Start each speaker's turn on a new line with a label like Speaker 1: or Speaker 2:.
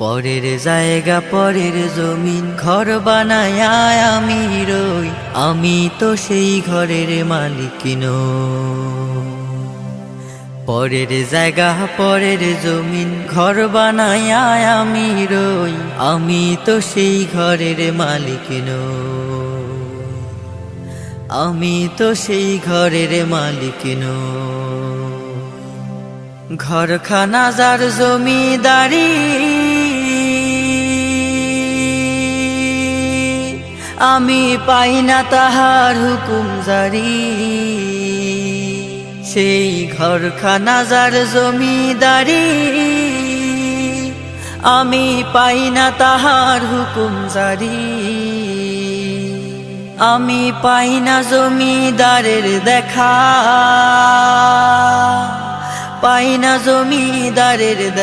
Speaker 1: পরের জায়গা পরের জমিন ঘর বানায়া আমি রই, আমি তো সেই ঘরের মালিক নই। পরের জায়গা পরের জমিন ঘর বানায়া আমি রই, আমি তো সেই ঘরের মালিক নই। আমি তো সেই ঘরের মালিক নই। ঘরখানা যার জমিদারি, আমি পাই না তাহার হুকুম জারি। সেই ঘরখানা যার জমিদারি, আমি পাই না তাহার হুকুম জারি। আমি পাই না জমিদারের দেখা, পাই না জমিদারের দেখা।